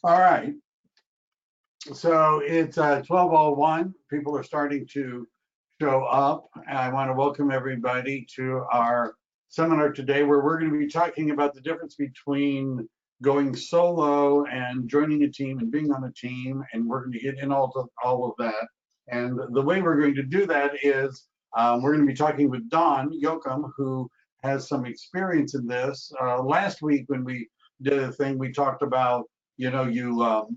All right. So it's 12:01. People are starting to show up. I want to welcome everybody to our seminar today, where we're going to be talking about the difference between going solo and joining a team and being on a team. And we're going to get in all of that. And the way we're going to do that is we're going to be talking with Don Yoakum, who has some experience in this. Last week when we did a thing, we talked about, you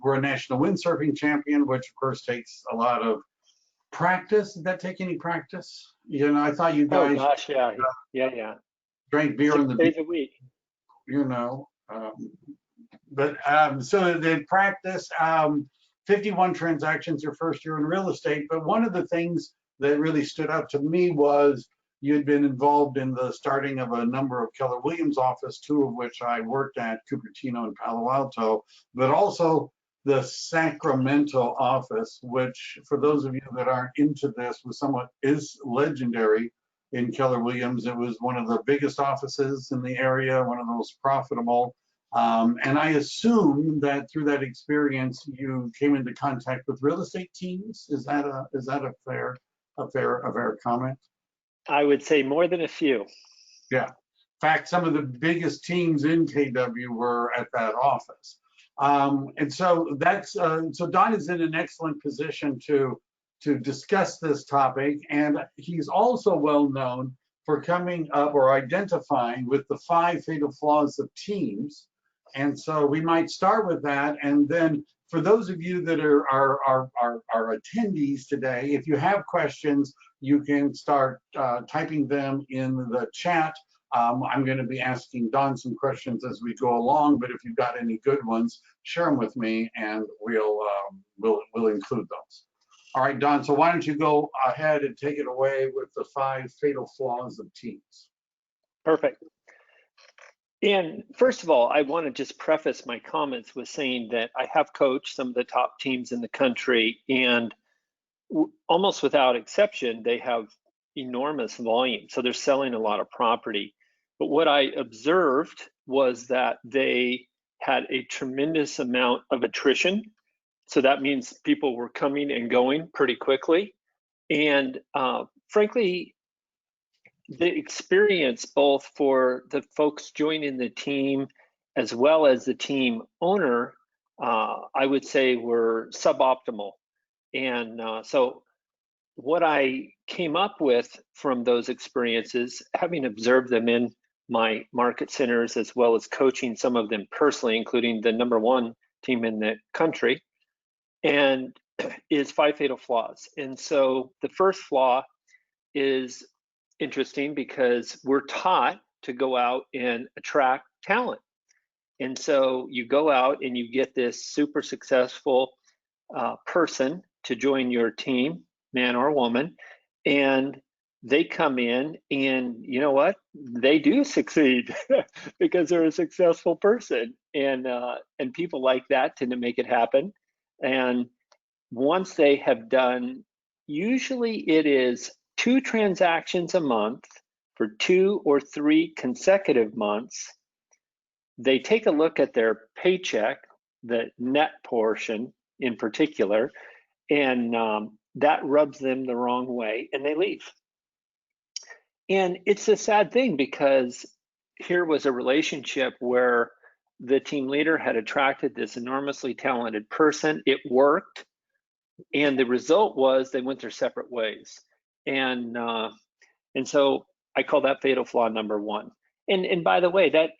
were a national windsurfing champion, which of course takes a lot of practice. Did that take any practice? I thought you Oh guys gosh, yeah. drank beer on the 6 days beach, a week. you know. But so they practice 51 transactions your first year in real estate. But one of the things that really stood out to me was you'd been involved in the starting of a number of Keller Williams office, two of which I worked at, Cupertino and Palo Alto, but also the Sacramento office, which for those of you that aren't into this, is legendary in Keller Williams. It was one of the biggest offices in the area, one of the most profitable. And I assume that through that experience, you came into contact with real estate teams. Is that a fair comment? I would say more than a few. Yeah. In fact, some of the biggest teams in KW were at that office. And so so Don is in an excellent position to discuss this topic, and he's also well known for coming up or identifying with the 5 fatal flaws of teams. And so we might start with that, and then for those of you that are attendees today, if you have questions, you can start typing them in the chat. I'm going to be asking Don some questions as we go along, but if you've got any good ones, share them with me, and we'll include those. All right, Don. So why don't you go ahead and take it away with the 5 fatal flaws of teams? Perfect. And first of all, I want to just preface my comments with saying that I have coached some of the top teams in the country, and almost without exception, they have enormous volume. So they're selling a lot of property. But what I observed was that they had a tremendous amount of attrition. So that means people were coming and going pretty quickly. And frankly, the experience both for the folks joining the team as well as the team owner, I would say were suboptimal. And so what I came up with from those experiences, having observed them in my market centers as well as coaching some of them personally, including the #1 team in the country, and is 5 fatal flaws. And so the first flaw is interesting because we're taught to go out and attract talent. And so you go out and you get this super successful person to join your team, man or woman, and they come in, and you know what? They do succeed because they're a successful person, and people like that tend to make it happen. And once they have done, usually it is 2 transactions a month for 2 or 3 consecutive months, they take a look at their paycheck, the net portion in particular, and that rubs them the wrong way, and they leave. And it's a sad thing because here was a relationship where the team leader had attracted this enormously talented person. It worked, and the result was they went their separate ways. And so I call that fatal flaw #1. And by the way, that,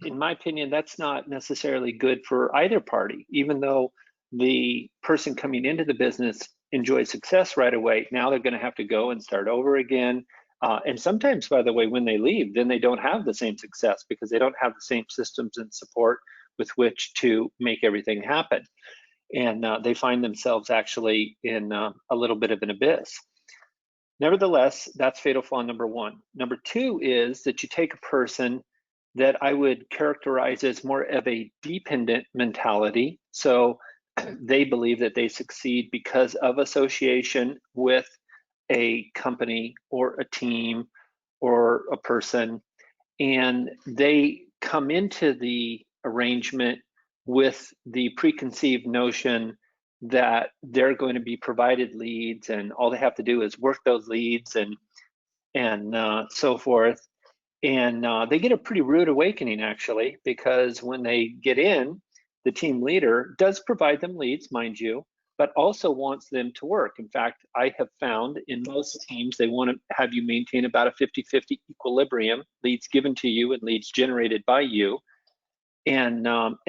in my opinion, that's not necessarily good for either party. Even though the person coming into the business enjoys success right away, now they're going to have to go and start over again. And sometimes, by the way, when they leave, then they don't have the same success because they don't have the same systems and support with which to make everything happen. And they find themselves actually in a little bit of an abyss. Nevertheless, that's fatal flaw #1. #2 is that you take a person that I would characterize as more of a dependent mentality. So they believe that they succeed because of association with a company or a team or a person, and they come into the arrangement with the preconceived notion that they're going to be provided leads and all they have to do is work those leads and so forth. And they get a pretty rude awakening, actually, because when they get in, the team leader does provide them leads, mind you, but also wants them to work. In fact, I have found in most teams, they want to have you maintain about a 50-50 equilibrium, leads given to you and leads generated by you. And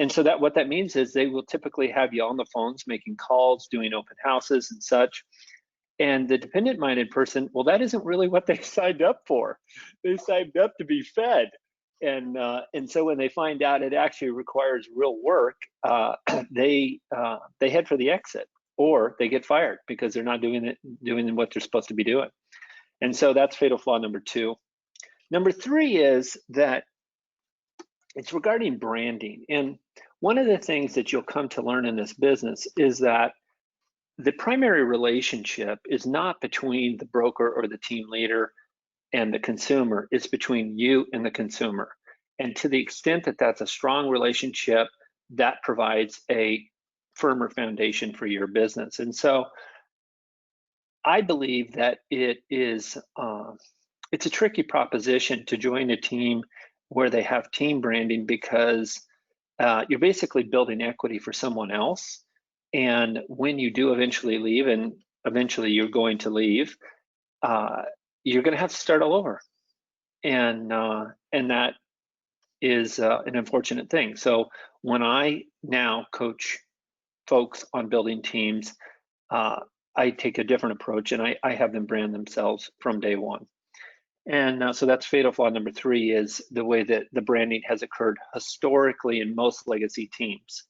so that what that means is they will typically have you on the phones, making calls, doing open houses and such. And the dependent-minded person, well, that isn't really what they signed up for. They signed up to be fed. And so when they find out it actually requires real work, they head for the exit, or they get fired because they're not doing what they're supposed to be doing. And so that's fatal flaw number 2. Number 3 is that it's regarding branding. And one of the things that you'll come to learn in this business is that the primary relationship is not between the broker or the team leader and the consumer, it's between you and the consumer. And to the extent that that's a strong relationship, that provides a firmer foundation for your business. And so I believe that it's a tricky proposition to join a team where they have team branding, because you're basically building equity for someone else. And when you do eventually leave, and eventually you're going to leave, you're going to have to start all over. And that is an unfortunate thing. So when I now coach folks on building teams, I take a different approach, and I have them brand themselves from day one. And so that's fatal flaw number 3, is the way that the branding has occurred historically in most legacy teams.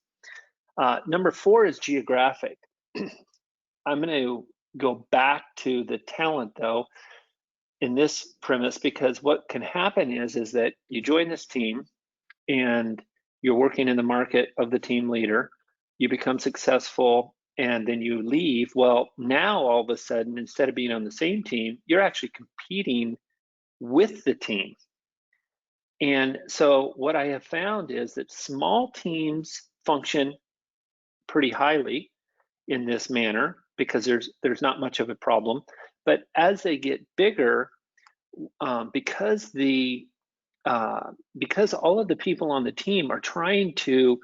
Number 4 is geographic. I'm going to go back to the talent, though, in this premise, because what can happen is that you join this team and you're working in the market of the team leader, you become successful, and then you leave. Well, now all of a sudden, instead of being on the same team, you're actually competing with the team. And so what I have found is that small teams function pretty highly in this manner because there's not much of a problem. But as they get bigger, because all of the people on the team are trying to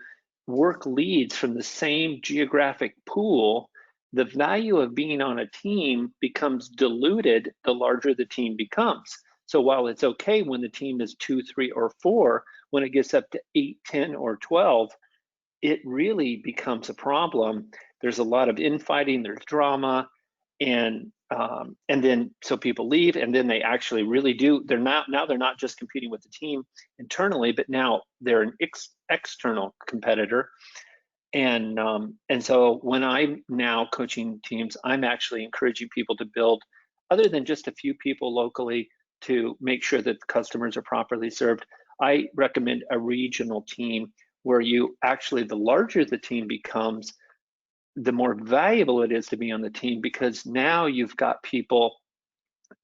work leads from the same geographic pool, the value of being on a team becomes diluted the larger the team becomes. So while it's okay when the team is 2, 3, or 4, when it gets up to 8, 10, or 12, it really becomes a problem. There's a lot of infighting, there's drama, and then so people leave, and then they actually really do. They're not just competing with the team internally, but now they're an external competitor. And so when I'm now coaching teams, I'm actually encouraging people to build, other than just a few people locally, to make sure that the customers are properly served. I recommend a regional team where you actually, the larger the team becomes, the more valuable it is to be on the team, because now you've got people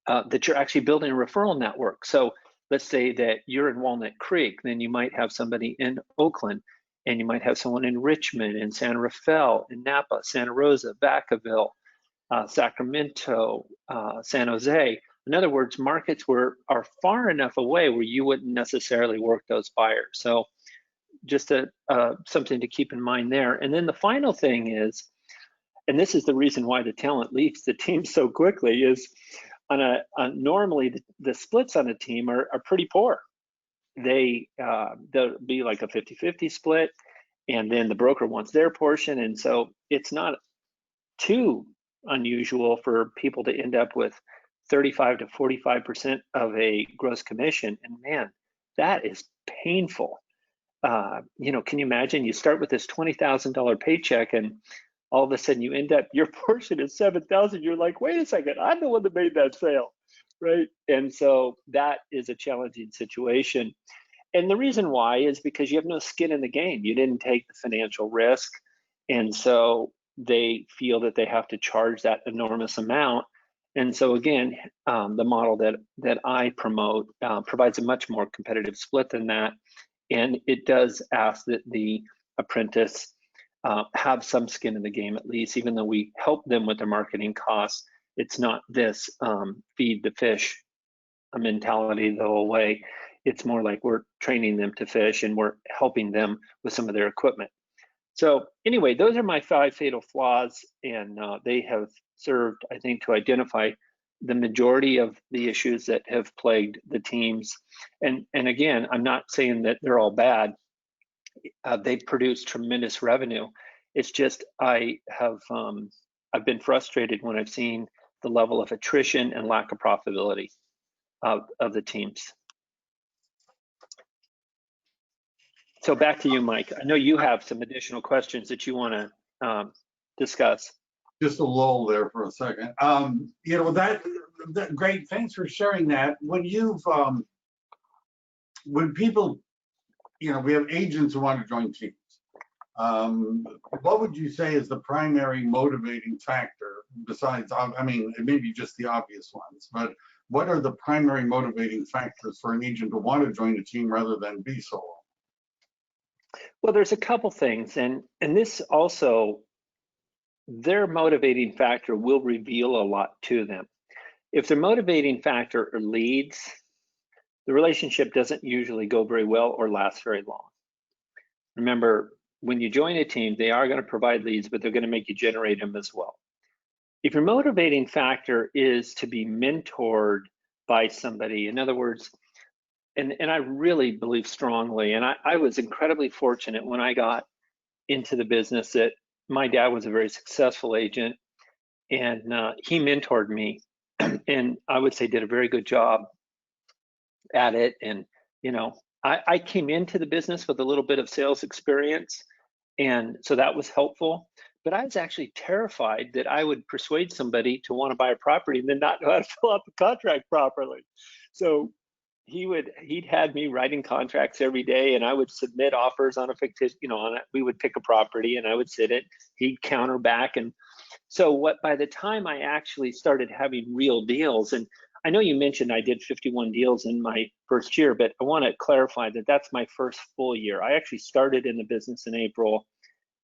that you're actually building a referral network. So let's say that you're in Walnut Creek, then you might have somebody in Oakland, and you might have someone in Richmond, in San Rafael, in Napa, Santa Rosa, Vacaville, Sacramento, San Jose. In other words, markets are far enough away where you wouldn't necessarily work those buyers. So just something to keep in mind there. And then the final thing is, and this is the reason why the talent leaves the team so quickly, is normally the splits on a team are pretty poor. They'll be like a 50-50 split, and then the broker wants their portion. And so it's not too unusual for people to end up with 35 to 45% of a gross commission. And man, that is painful. Can you imagine, you start with this $20,000 paycheck, and all of a sudden you end up, your portion is $7,000. You're like, wait a second, I'm the one that made that sale, right? And so that is a challenging situation. And the reason why is because you have no skin in the game. You didn't take the financial risk. And so they feel that they have to charge that enormous amount. And so again, the model that I promote provides a much more competitive split than that. And it does ask that the apprentice have some skin in the game at least, even though we help them with their marketing costs. It's not this feed the fish mentality the whole way. It's more like we're training them to fish and we're helping them with some of their equipment. So anyway, those are my 5 fatal flaws, and they have served, I think, to identify the majority of the issues that have plagued the teams. And again, I'm not saying that they're all bad. They produce tremendous revenue. It's just I've been frustrated when I've seen the level of attrition and lack of profitability of the teams. So back to you, Mike. I know you have some additional questions that you want to discuss. Just a lull there for a second. You know, that great. Thanks for sharing that. When people, you know, we have agents who want to join teams. What would you say is the primary motivating factor besides, I mean, it may be just the obvious ones, but what are the primary motivating factors for an agent to want to join a team rather than be solo? Well, there's a couple things, and this also, their motivating factor will reveal a lot to them. If their motivating factor are leads, the relationship doesn't usually go very well or last very long. Remember, when you join a team, they are going to provide leads, but they're going to make you generate them as well. If your motivating factor is to be mentored by somebody, in other words, and I really believe strongly, and I was incredibly fortunate when I got into the business that my dad was a very successful agent, and he mentored me, and I would say did a very good job at it. And you know, I came into the business with a little bit of sales experience, and so that was helpful. But I was actually terrified that I would persuade somebody to want to buy a property and then not know how to fill out the contract properly. So he'd had me writing contracts every day, and I would submit offers on a fictitious, you know, on it. We would pick a property and I would sit it, he'd counter back. And so by the time I actually started having real deals, and I know you mentioned I did 51 deals in my first year, but I want to clarify that that's my first full year. I actually started in the business in April,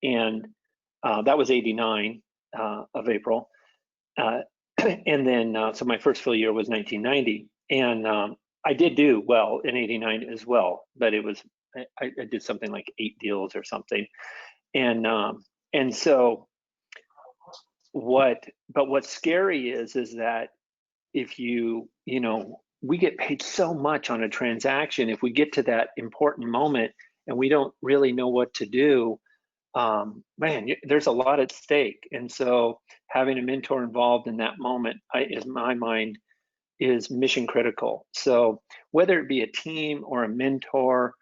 and that was 89 of April. And then, so my first full year was 1990. And I did do well in 89 as well, but it was, I did something like 8 deals or something. And so what's scary is that if you know, we get paid so much on a transaction, if we get to that important moment and we don't really know what to do, man, there's a lot at stake. And so having a mentor involved in that moment, in my mind, is mission critical. So whether it be a team or a mentor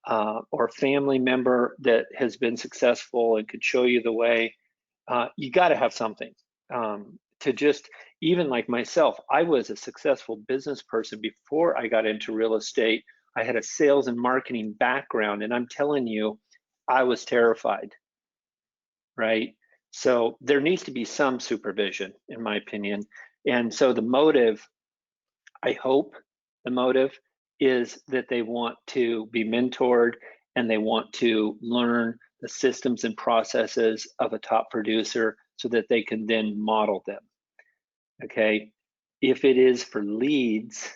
or a family member that has been successful and could show you the way, you got to have something to just, even like myself, I was a successful business person before I got into real estate. I had a sales and marketing background, and I'm telling you, I was terrified, right? So there needs to be some supervision, in my opinion. And so the motive, I hope the motive is that they want to be mentored and they want to learn the systems and processes of a top producer so that they can then model them. Okay, if it is for leads,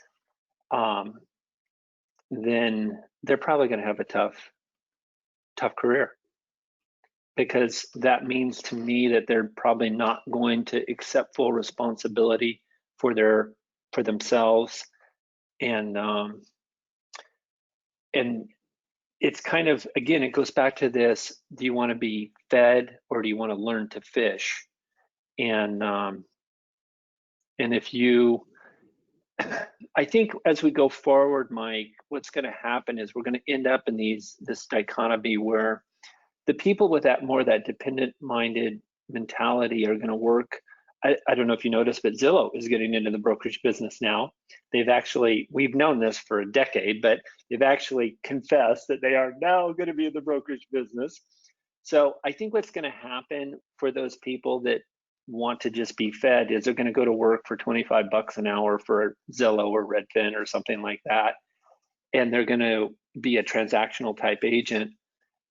then they're probably going to have a tough career, because that means to me that they're probably not going to accept full responsibility for themselves, and it's kind of, again, it goes back to this: do you want to be fed or do you want to learn to fish? And if you, I think as we go forward, Mike, what's going to happen is we're going to end up in this dichotomy where the people with that dependent-minded mentality are going to work. I don't know if you noticed, but Zillow is getting into the brokerage business now. We've known this for a decade, but they've actually confessed that they are now going to be in the brokerage business. So I think what's going to happen for those people that want to just be fed is they're going to go to work for 25 bucks an hour for Zillow or Redfin or something like that. And they're going to be a transactional type agent.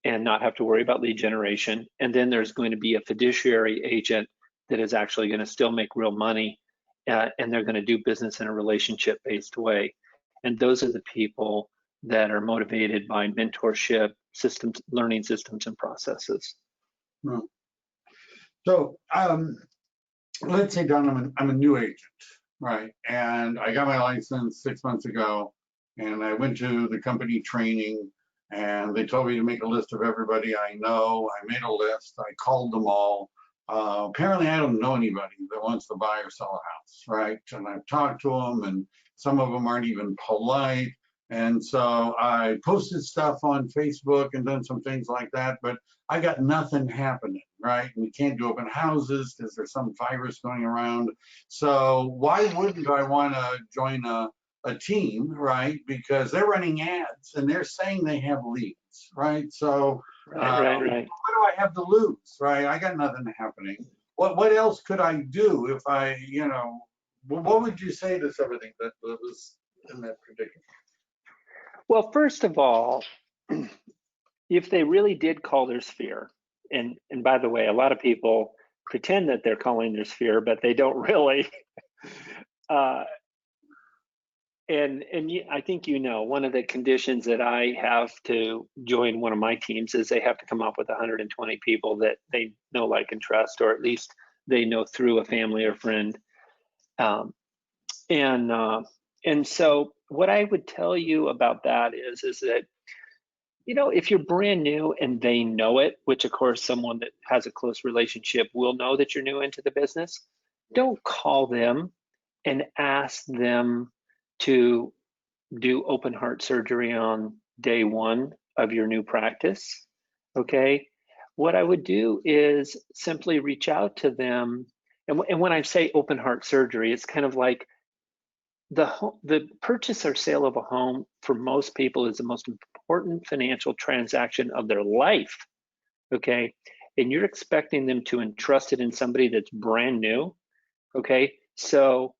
and not have to worry about lead generation. And then there's going to be a fiduciary agent that is actually going to still make real money, and they're going to do business in a relationship-based way. And those are the people that are motivated by mentorship, systems, learning systems, and processes. So let's say, Don, I'm a new agent, right? And I got my license 6 months ago, and I went to the company training, and they told me to make a list of everybody I know. I made a list. I called them all. Apparently, I don't know anybody that wants to buy or sell a house, right? And I've talked to them, and some of them aren't even polite. And so I posted stuff on Facebook and done some things like that, but I got nothing happening, right? And we can't do open houses because there's some virus going around. So why wouldn't I want to join a team, right? Because they're running ads and they're saying they have leads, right? So Right. what do I have to lose, right? I got nothing happening. What else could I do if I, what would you say to somebody that was in that predicament? Well, first of all, if they really did call their sphere, and by the way, a lot of people pretend that they're calling their sphere, but they don't really. I think one of the conditions that I have to join one of my teams is they have to come up with 120 people that they know, like, and trust, or at least they know through a family or friend. And so what I would tell you about that is that, if you're brand new and they know it, which of course someone that has a close relationship will know that you're new into the business, don't call them and ask them to do open heart surgery on day one of your new practice, okay? What I would do is simply reach out to them. And when I say open heart surgery, it's kind of like the purchase or sale of a home for most people is the most important financial transaction of their life, okay? And you're expecting them to entrust it in somebody that's brand new, okay? So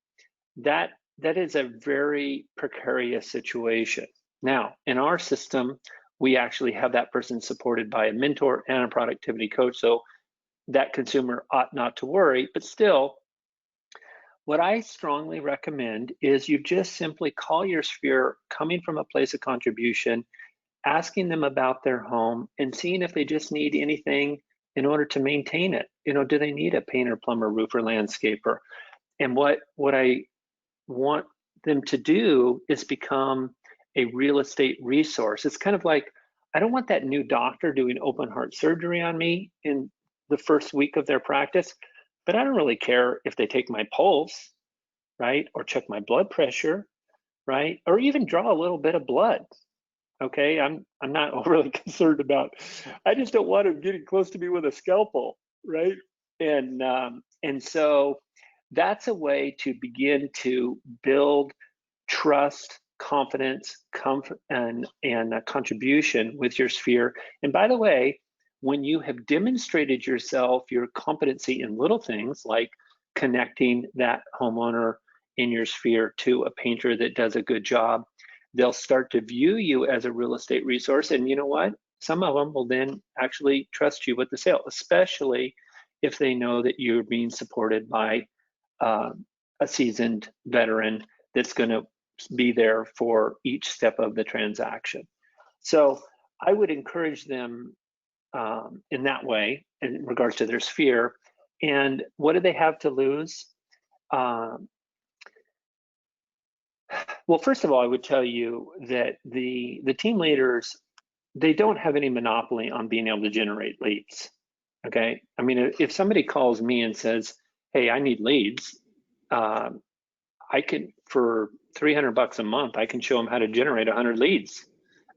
that is a very precarious situation. Now, in our system, we actually have that person supported by a mentor and a productivity coach, so that consumer ought not to worry. But still, what I strongly recommend is you just simply call your sphere coming from a place of contribution, asking them about their home and seeing if they just need anything in order to maintain it. Do they need a painter, plumber, roofer, landscaper? And what I want them to do is become a real estate resource. It's kind of like, I don't want that new doctor doing open heart surgery on me in the first week of their practice, but I don't really care if they take my pulse, right? Or check my blood pressure, right? Or even draw a little bit of blood. Okay, I'm not overly concerned about. I just don't want them getting close to me with a scalpel, right? And so that's a way to begin to build trust, confidence, and contribution with your sphere. And by the way, when you have demonstrated yourself, your competency in little things like connecting that homeowner in your sphere to a painter that does a good job, they'll start to view you as a real estate resource. And you know what? Some of them will then actually trust you with the sale, especially if they know that you're being supported by a seasoned veteran that's going to be there for each step of the transaction. So I would encourage them in that way in regards to their sphere. And what do they have to lose? Well, first of all, I would tell you that the team leaders, they don't have any monopoly on being able to generate leads. Okay, I mean, if somebody calls me and says, "Hey, I need leads," I can, for $300 a month, I can show them how to generate 100 leads.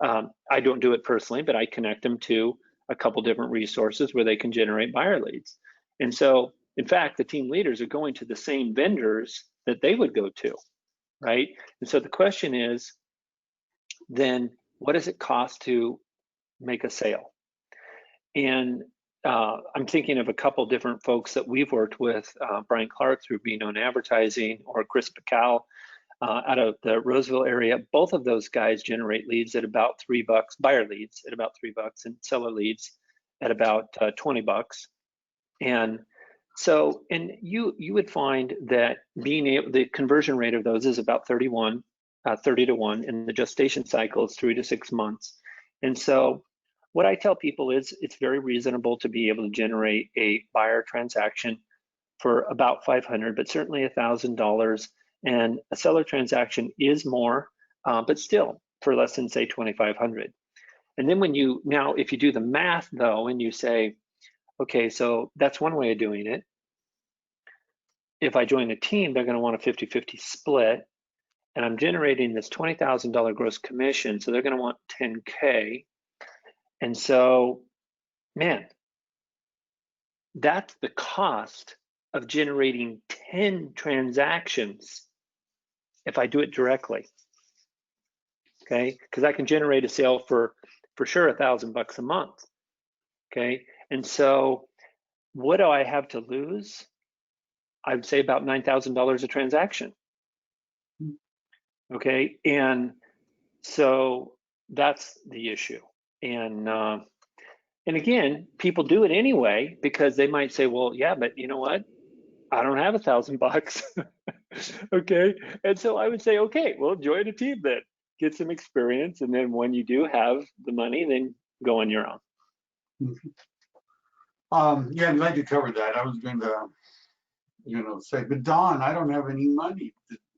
I don't do it personally, but I connect them to a couple different resources where they can generate buyer leads. And so, in fact, the team leaders are going to the same vendors that they would go to, right? And so the question is, then what does it cost to make a sale? And I'm thinking of a couple different folks that we've worked with, Brian Clark through Be Known Advertising, or Chris Pacal out of the Roseville area. Both of those guys generate leads at about $3, buyer leads at about $3, and seller leads at about $20. And so, and you would find that the conversion rate of those is about 30 to 1, and the gestation cycle is 3 to 6 months. And so what I tell people is it's very reasonable to be able to generate a buyer transaction for about $500, but certainly $1,000. And a seller transaction is more, but still for less than, say, $2,500. And then if you do the math though, and you say, okay, so that's one way of doing it. If I join a team, they're going to want a 50-50 split, and I'm generating this $20,000 gross commission, so they're going to want 10K. And so, man, that's the cost of generating 10 transactions if I do it directly. Okay, because I can generate a sale for sure $1,000 a month. Okay, and so what do I have to lose? I'd say about $9,000 a transaction. Okay, and so that's the issue. And again, people do it anyway because they might say, well, yeah, but you know what? I don't have $1,000. Okay, and so I would say, okay, well, join a team then, get some experience, and then when you do have the money, then go on your own. Yeah, I'm glad you covered that. I was going to, say, but Don, I don't have any money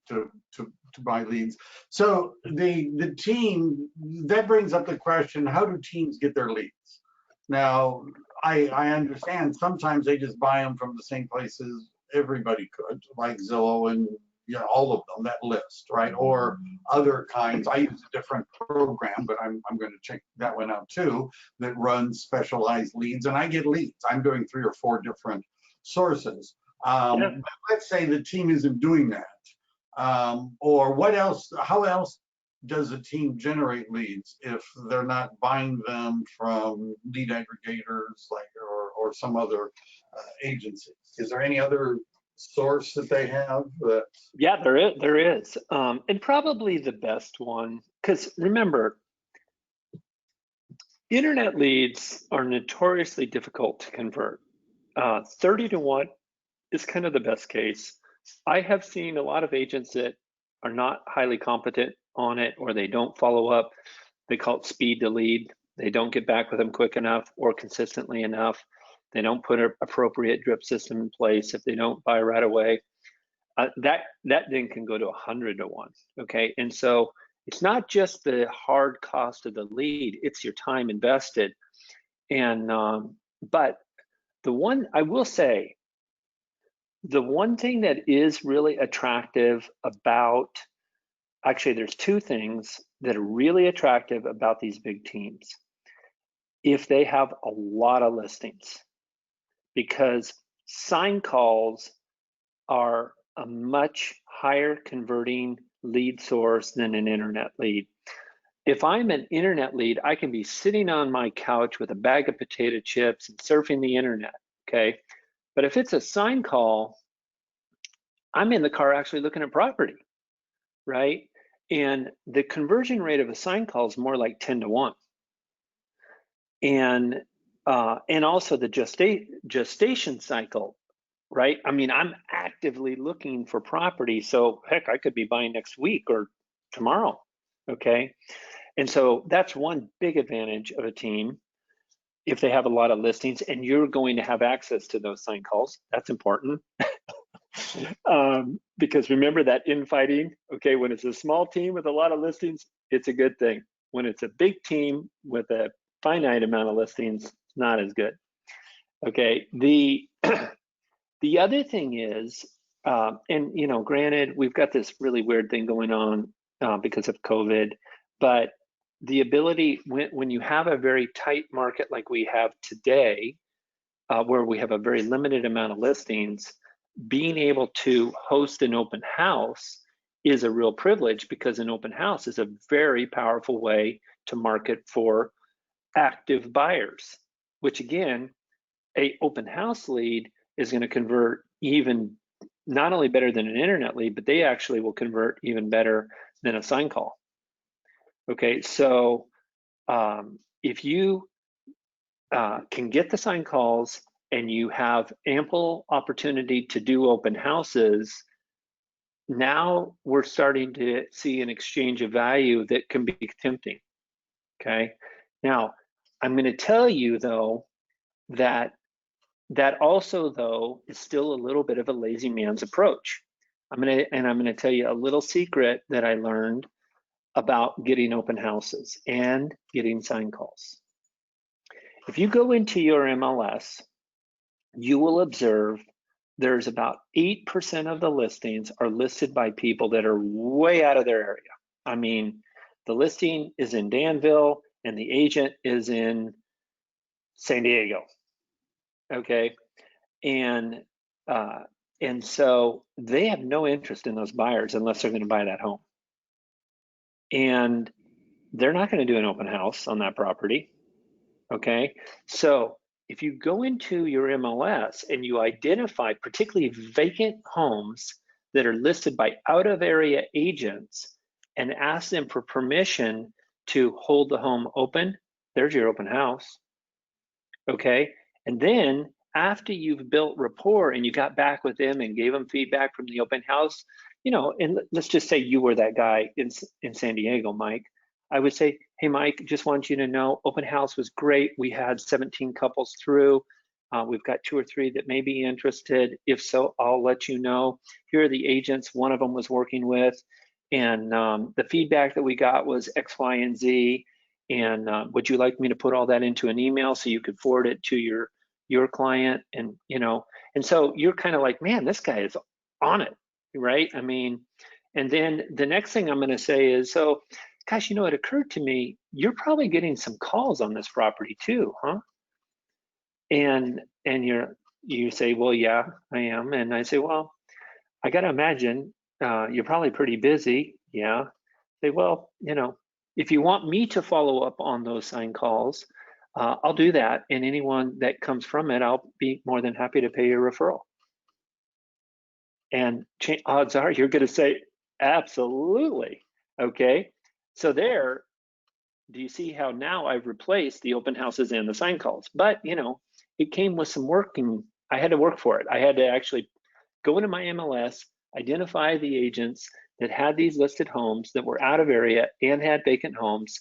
to buy leads. So the team, that brings up the question, how do teams get their leads? Now, I understand sometimes they just buy them from the same places everybody could, like Zillow and all of them, that list, right? Or other kinds. I use a different program, but I'm going to check that one out too, that runs specialized leads, and I get leads. I'm doing 3 or 4 different sources. But let's say the team isn't doing that. Or what else? How else does a team generate leads if they're not buying them from lead aggregators or some other agency? Is there any other source that they have? Yeah, there is. And probably the best one, because remember, internet leads are notoriously difficult to convert. 30 to 1 is kind of the best case. I have seen a lot of agents that are not highly competent on it, or they don't follow up. They call it speed to lead. They don't get back with them quick enough or consistently enough. They don't put an appropriate drip system in place. If they don't buy right away, that then can go to 100 to 1. Okay, and so it's not just the hard cost of the lead; it's your time invested. And but the one I will say, the one thing that is really attractive about, actually, there's 2 things that are really attractive about these big teams. If they have a lot of listings, because sign calls are a much higher converting lead source than an internet lead. If I'm an internet lead, I can be sitting on my couch with a bag of potato chips and surfing the internet, okay? But if it's a sign call, I'm in the car actually looking at property, right? And the conversion rate of a sign call is more like 10 to 1. And also the gestation cycle, right? I mean, I'm actively looking for property, so heck, I could be buying next week or tomorrow, okay? And so that's one big advantage of a team. If they have a lot of listings and you're going to have access to those sign calls, that's important. Because remember that infighting, okay, when it's a small team with a lot of listings, it's a good thing. When it's a big team with a finite amount of listings, it's not as good. Okay, the other thing is, and granted, we've got this really weird thing going on because of COVID, but the ability, when you have a very tight market like we have today, where we have a very limited amount of listings, being able to host an open house is a real privilege, because an open house is a very powerful way to market for active buyers, which again, a open house lead is going to convert even not only better than an internet lead, but they actually will convert even better than a sign call. Okay, so if you can get the sign calls and you have ample opportunity to do open houses, now we're starting to see an exchange of value that can be tempting. Okay, now I'm going to tell you though that also though is still a little bit of a lazy man's approach. I'm going to tell you a little secret that I learned about getting open houses and getting sign calls. If you go into your MLS, you will observe there's about 8% of the listings are listed by people that are way out of their area. I mean, the listing is in Danville and the agent is in San Diego. Okay, and so they have no interest in those buyers unless they're going to buy that home, and they're not going to do an open house on that property. Okay, so if you go into your MLS and you identify particularly vacant homes that are listed by out of area agents and ask them for permission to hold the home open, there's your open house. Okay, and then after you've built rapport and you got back with them and gave them feedback from the open house, you know, and let's just say you were that guy in San Diego, Mike, I would say, hey, Mike, just want you to know, open house was great. We had 17 couples through. We've got 2 or 3 that may be interested. If so, I'll let you know. Here are the agents one of them was working with. And the feedback that we got was X, Y, and Z. And would you like me to put all that into an email so you could forward it to your client? And, you know, and so you're kind of like, man, this guy is on it, right? I mean, and then the next thing I'm going to say is, so, gosh, you know, it occurred to me, you're probably getting some calls on this property too, huh? And you say, well, yeah, I am. And I say, well, I got to imagine you're probably pretty busy. Yeah. Say, well, you know, if you want me to follow up on those sign calls, I'll do that. And anyone that comes from it, I'll be more than happy to pay your referral. And odds are you're going to say, absolutely. Okay. So there, do you see how now I've replaced the open houses and the sign calls? But, you know, it came with some work and I had to work for it. I had to actually go into my MLS, identify the agents that had these listed homes that were out of area and had vacant homes.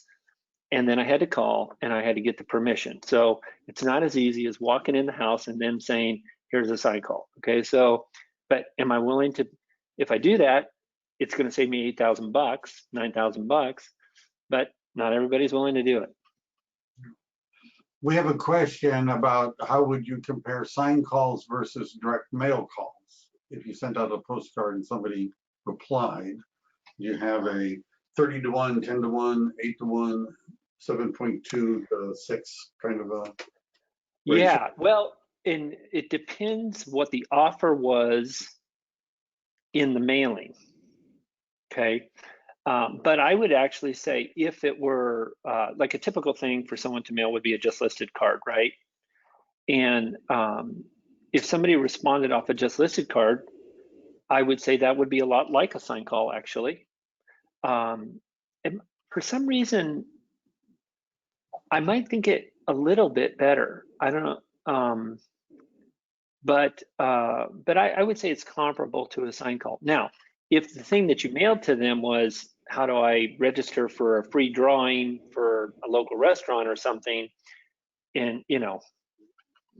And then I had to call and I had to get the permission. So it's not as easy as walking in the house and them saying, here's a sign call. Okay, so, but am I willing to, if I do that, it's going to save me $8,000, $9,000, but not everybody's willing to do it. We have a question about how would you compare sign calls versus direct mail calls? If you sent out a postcard and somebody replied, you have a 30 to 1, 10 to 1, 8 to 1, 7.2 to 6 kind of a ratio. Yeah, well, and it depends what the offer was in the mailing. Okay. But I would actually say if it were like a typical thing for someone to mail would be a just listed card, right? And if somebody responded off a just listed card, I would say that would be a lot like a sign call, actually. And for some reason, I might think it a little bit better. I don't know. But I would say it's comparable to a sign call. Now, if the thing that you mailed to them was, how do I register for a free drawing for a local restaurant or something, and you know,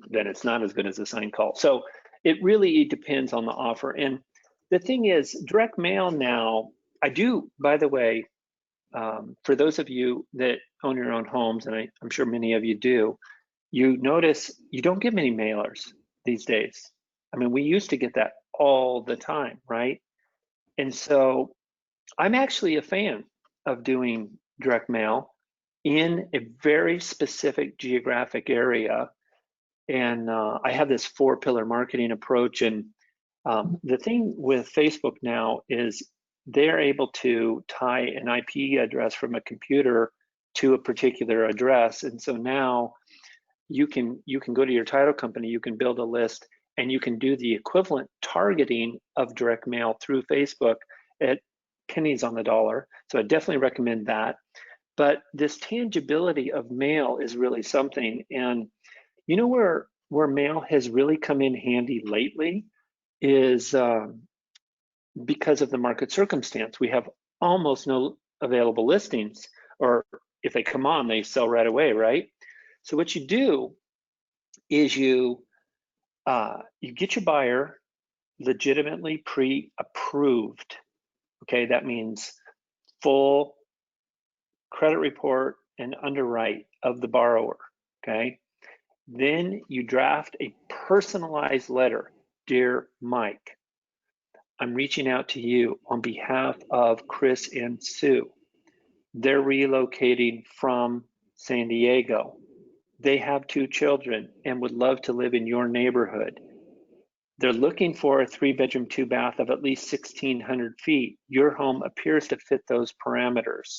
then it's not as good as a sign call. So it really depends on the offer. And the thing is, direct mail now, I do, by the way, for those of you that own your own homes, and I'm sure many of you do, you notice you don't get many mailers these days. I mean, we used to get that all the time, right? And so I'm actually a fan of doing direct mail in a very specific geographic area. And I have this 4-pillar marketing approach. And the thing with Facebook now is they're able to tie an IP address from a computer to a particular address. And so now you can go to your title company, you can build a list, and you can do the equivalent targeting of direct mail through Facebook at pennies on the dollar. So I definitely recommend that. But this tangibility of mail is really something. And you know where mail has really come in handy lately is because of the market circumstance. We have almost no available listings, or if they come on, they sell right away, right? So what you do is you get your buyer legitimately pre-approved. Okay, that means full credit report and underwrite of the borrower. Okay, then you draft a personalized letter. Dear Mike, I'm reaching out to you on behalf of Chris and Sue. They're relocating from San Diego. They have 2 children and would love to live in your neighborhood. They're looking for a 3-bedroom, 2-bath of at least 1,600 feet. Your home appears to fit those parameters.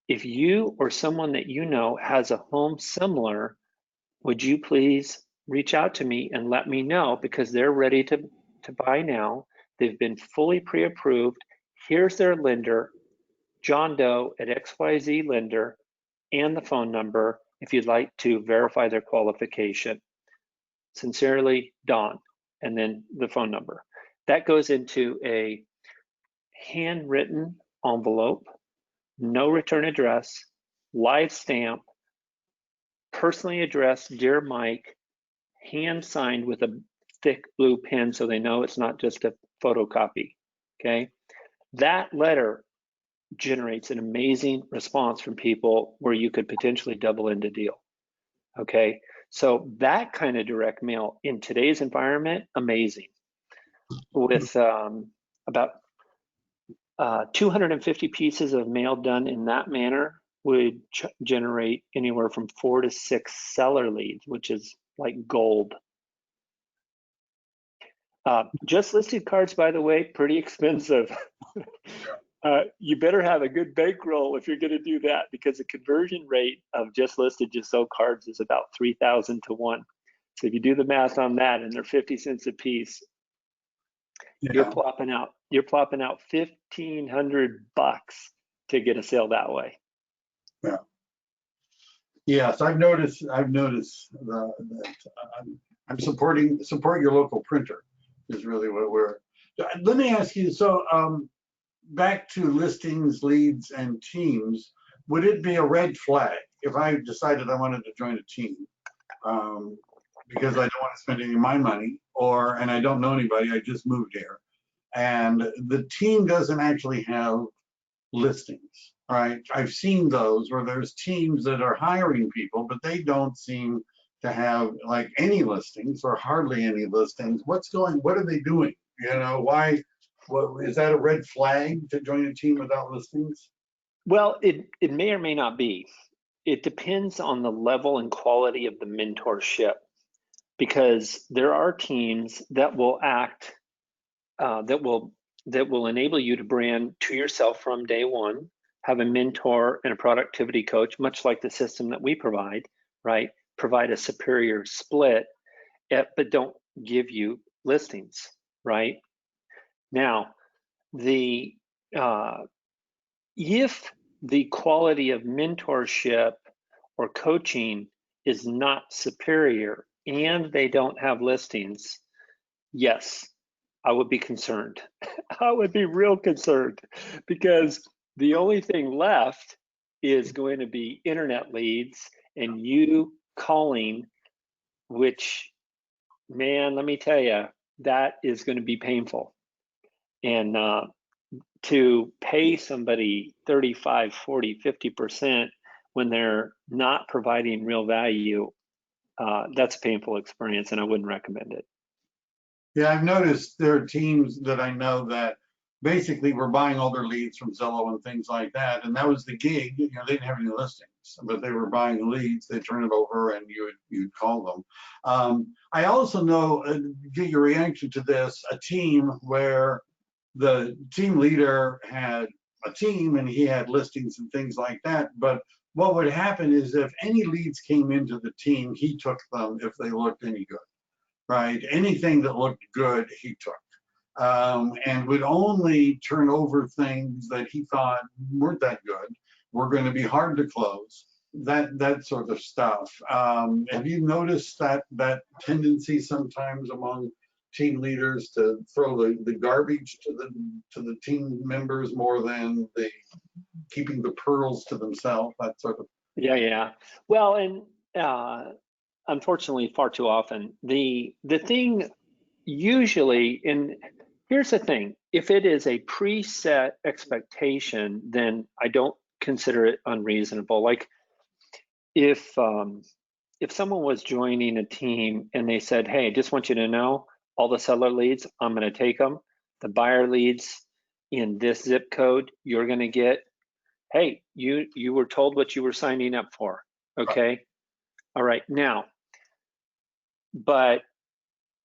If you or someone that you know has a home similar, would you please reach out to me and let me know, because they're ready to buy now. They've been fully pre-approved. Here's their lender, John Doe at XYZ Lender, and the phone number if you'd like to verify their qualification. Sincerely, Don, and then the phone number. That goes into a handwritten envelope, no return address, live stamp, personally addressed, Dear Mike, hand signed with a thick blue pen so they know it's not just a photocopy, okay? That letter generates an amazing response from people where you could potentially double in the deal, okay? So that kind of direct mail in today's environment, amazing. With about 250 pieces of mail done in that manner would generate anywhere from 4 to 6 seller leads, which is like gold. Just listed cards, by the way, pretty expensive. You better have a good bankroll if you're going to do that, because the conversion rate of just listed, just sold cards is about 3,000 to 1. So if you do the math on that, and they're 50 cents a piece, you're plopping out $1,500 to get a sale that way. Yeah. Yes, I've noticed that I'm support your local printer is really what we're. Let me ask you. So back to listings, leads, and teams. Would it be a red flag if I decided I wanted to join a team because I don't want to spend any of my money, and I don't know anybody, I just moved here, and the team doesn't actually have listings, right? I've seen those where there's teams that are hiring people, but they don't seem to have like any listings or hardly any listings. What are they doing? Why? Is that a red flag to join a team without listings? Well, it may or may not be. It depends on the level and quality of the mentorship, because there are teams that will act, that will enable you to brand to yourself from day one, have a mentor and a productivity coach, much like the system that we provide, right? Provide a superior split, but don't give you listings, right? Now, if the quality of mentorship or coaching is not superior and they don't have listings, yes, I would be concerned. I would be real concerned, because the only thing left is going to be internet leads and you calling, which, man, let me tell you, that is going to be painful. And to pay somebody 35, 40, 50% when they're not providing real value, that's a painful experience, and I wouldn't recommend it. Yeah, I've noticed there are teams that I know that basically were buying all their leads from Zillow and things like that, and that was the gig. They didn't have any listings, but they were buying the leads. They turn it over, and you'd call them. I also know, get your reaction to this, a team where the team leader had a team and he had listings and things like that, but what would happen is if any leads came into the team, he took them if they looked any good. right? Anything that looked good, he took. And would only turn over things that he thought weren't that good, were going to be hard to close, that sort of stuff. Have you noticed that tendency sometimes among team leaders to throw the garbage to the team members more than the keeping the pearls to themselves, that sort of? Yeah. Well, and unfortunately, far too often, the thing usually, and here's the thing, if it is a preset expectation, then I don't consider it unreasonable. Like if someone was joining a team and they said, hey, just want you to know, all the seller leads, I'm going to take them. The buyer leads in this zip code, you're going to get, hey, you were told what you were signing up for. Okay. All right. Now, but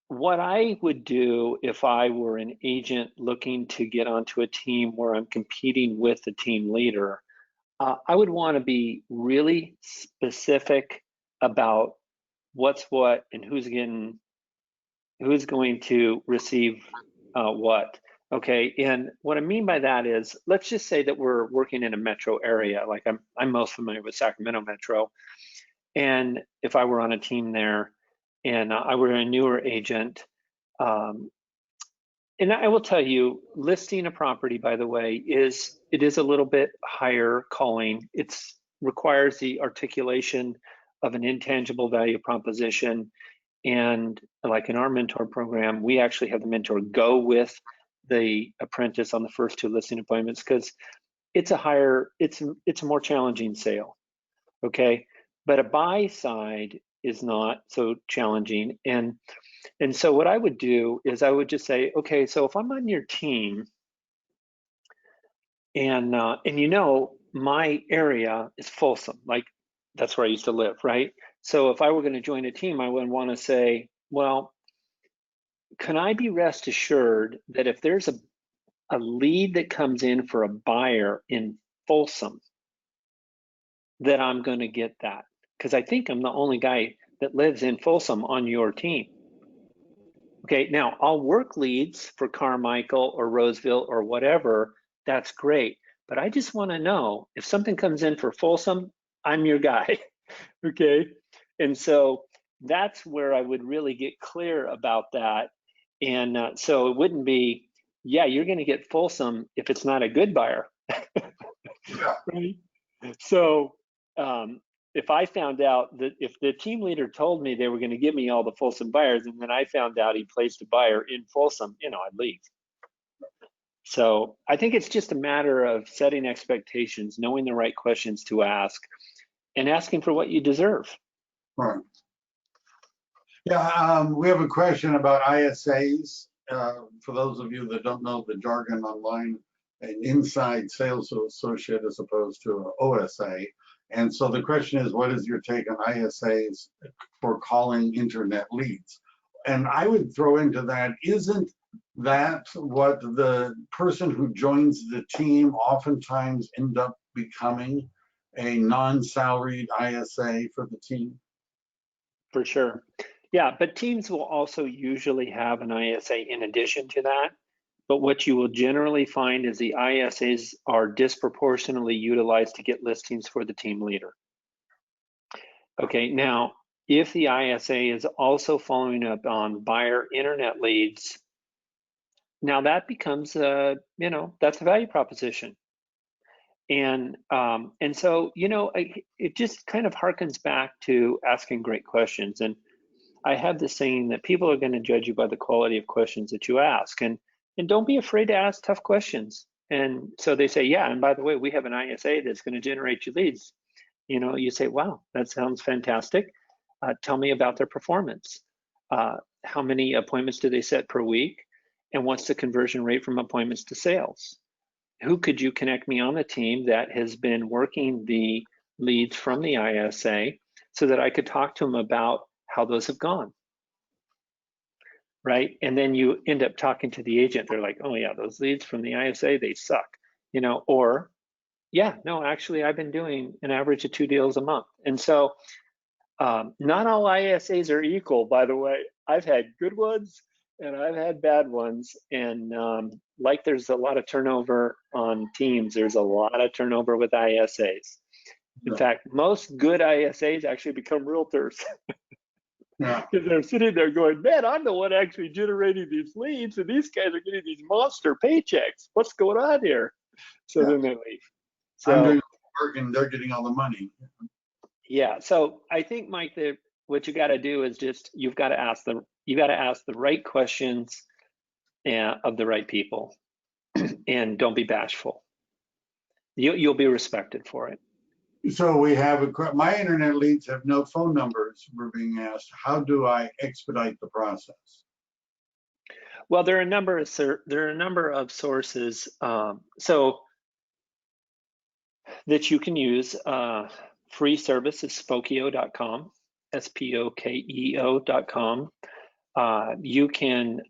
what I would do if I were an agent looking to get onto a team where I'm competing with the team leader, I would want to be really specific about what's what and who's going to receive what. Okay, and what I mean by that is, let's just say that we're working in a metro area. Like I'm most familiar with Sacramento Metro, and if I were on a team there, and I were a newer agent, and I will tell you, listing a property, by the way, it is a little bit higher calling. It requires the articulation of an intangible value proposition. And like in our mentor program, we actually have the mentor go with the apprentice on the first 2 listing appointments because it's a more challenging sale. Okay, but a buy side is not so challenging. And so what I would do is I would just say, okay, so if I'm on your team and my area is Folsom, like that's where I used to live, right? So if I were going to join a team, I would want to say, well, can I be rest assured that if there's a lead that comes in for a buyer in Folsom, that I'm going to get that? Because I think I'm the only guy that lives in Folsom on your team. Okay, now I'll work leads for Carmichael or Roseville or whatever. That's great. But I just want to know if something comes in for Folsom, I'm your guy. Okay. And so that's where I would really get clear about that. And so it wouldn't be, yeah, you're going to get Folsom if it's not a good buyer. Yeah. Right. So if I found out that if the team leader told me they were going to give me all the Folsom buyers, and then I found out he placed a buyer in Folsom, I'd leave. So I think it's just a matter of setting expectations, knowing the right questions to ask, and asking for what you deserve. Right. Yeah, we have a question about ISAs. For those of you that don't know the jargon online, an inside sales associate as opposed to an OSA. And so the question is, what is your take on ISAs for calling internet leads? And I would throw into that, isn't that what the person who joins the team oftentimes end up becoming, a non-salaried ISA for the team? For sure. Yeah, but teams will also usually have an ISA in addition to that. But what you will generally find is the ISAs are disproportionately utilized to get listings for the team leader. Okay, now, if the ISA is also following up on buyer internet leads, now that becomes that's a value proposition. And so, it just kind of harkens back to asking great questions. And I have this saying that people are going to judge you by the quality of questions that you ask. And don't be afraid to ask tough questions. And so they say, yeah, and by the way, we have an ISA that's going to generate you leads. You say, wow, that sounds fantastic. Tell me about their performance. How many appointments do they set per week? And what's the conversion rate from appointments to sales? Who could you connect me on the team that has been working the leads from the ISA so that I could talk to them about how those have gone? Right? And then you end up talking to the agent. They're like, oh yeah, those leads from the ISA, they suck. Or yeah, no, actually I've been doing an average of 2 deals a month. And so Not all ISAs are equal, by the way. I've had good ones and I've had bad ones. And like there's a lot of turnover on teams, there's a lot of turnover with ISAs. In fact, most good ISAs actually become realtors. Yeah. Because they're sitting there going, man, I'm the one actually generating these leads, and these guys are getting these monster paychecks. What's going on here? So then they leave. I'm doing So the work and they're getting all the money. yeah, so I think, Mike, that what you got to do is just you got to ask the right questions of the right people, and don't be bashful. You'll be respected for it. So we have my internet leads have no phone numbers. We're being asked, how do I expedite the process? Well, there are a number of sources so that you can use. Free service is spokeo.com, spokeo.com. You can,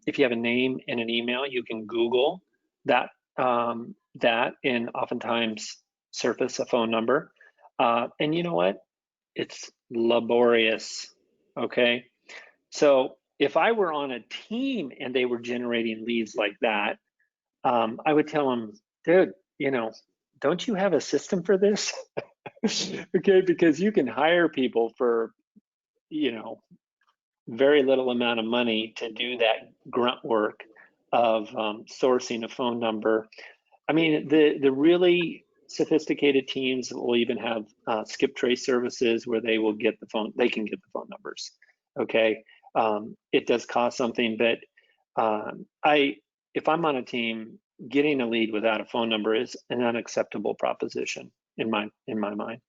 if you have a name and an email, you can Google that and oftentimes surface a phone number. And you know what? It's laborious. Okay. So if I were on a team and they were generating leads like that, I would tell them, dude, don't you have a system for this? Okay, because you can hire people for, very little amount of money to do that grunt work of sourcing a phone number. I mean, the really sophisticated teams will even have skip trace services where they can get the phone numbers. Okay, it does cost something, but if I'm on a team, getting a lead without a phone number is an unacceptable proposition in my mind.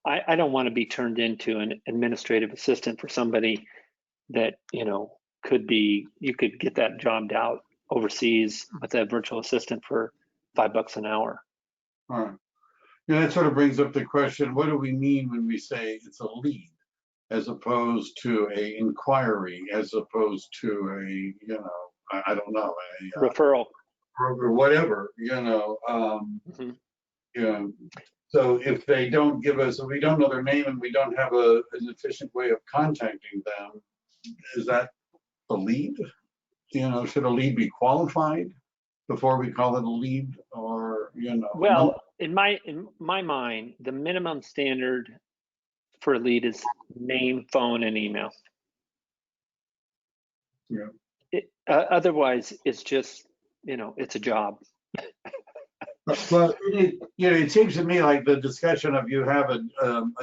I don't want to be turned into an administrative assistant for somebody that, you could get that jobbed out overseas with a virtual assistant for $5 an hour. All right. Yeah, that sort of brings up the question, what do we mean when we say it's a lead as opposed to a inquiry, as opposed to a, I don't know, a referral or whatever, So if they don't give us, if we don't know their name and we don't have an efficient way of contacting them, is that a lead? Should a lead be qualified before we call it a lead, or Well, in my mind, the minimum standard for a lead is name, phone, and email. Yeah. Otherwise, it's just it's a job. Well, it seems to me like the discussion of you have a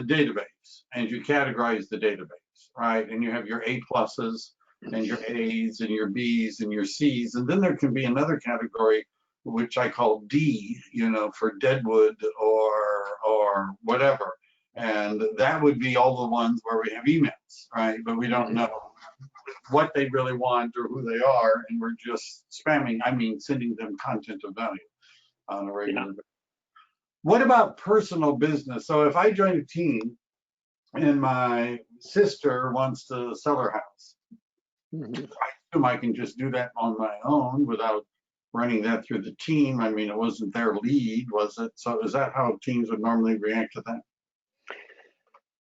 database and you categorize the database, right? And you have your A pluses and your A's and your B's and your C's, and then there can be another category which I call D, for Deadwood or whatever, and that would be all the ones where we have emails, right? But we don't know what they really want or who they are, and we're just sending them content of value on a regular basis. What about personal business? So if I join a team and my sister wants to sell her house, I assume I can just do that on my own without running that through the team. It wasn't their lead, was it? So is that how teams would normally react to that?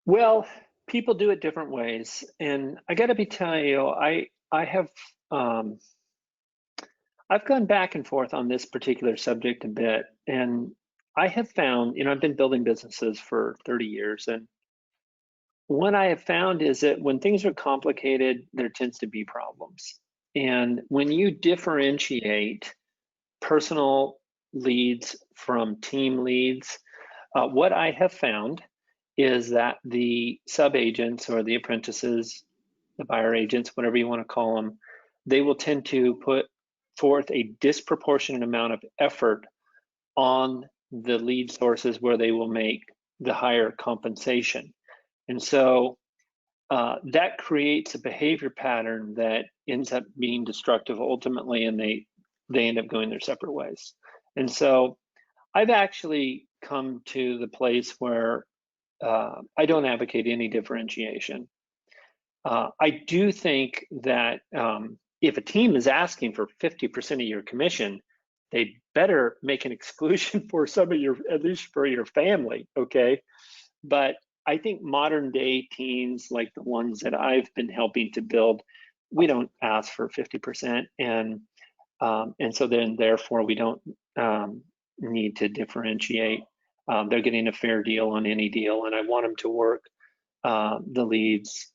Well, people do it different ways, and I got to be telling you, I have I've gone back and forth on this particular subject a bit, and I have found, I've been building businesses for 30 years, and what I have found is that when things are complicated, there tends to be problems. And when you differentiate personal leads from team leads, what I have found is that the sub-agents or the apprentices, the buyer agents, whatever you want to call them, they will tend to put forth a disproportionate amount of effort on the lead sources where they will make the higher compensation. And so that creates a behavior pattern that ends up being destructive ultimately, and they end up going their separate ways. And so I've actually come to the place where I don't advocate any differentiation. I do think that if a team is asking for 50% of your commission, they better make an exclusion for some of at least for your family, okay? But I think modern day teams like the ones that I've been helping to build, we don't ask for 50%, and so then therefore we don't need to differentiate. They're getting a fair deal on any deal, and I want them to work the leads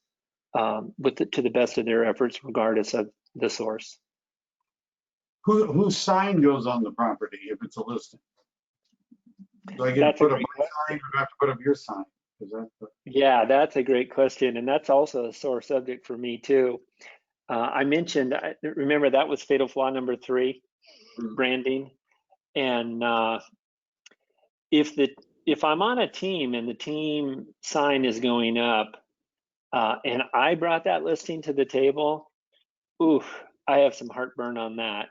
to the best of their efforts, regardless of the source. Whose sign goes on the property if it's a listing? Do I get to put up my sign, or do I have to put up your sign? Yeah, that's a great question, and that's also a sore subject for me too. I mentioned, remember that was fatal flaw number 3, branding. And if I'm on a team and the team sign is going up, and I brought that listing to the table, oof, I have some heartburn on that.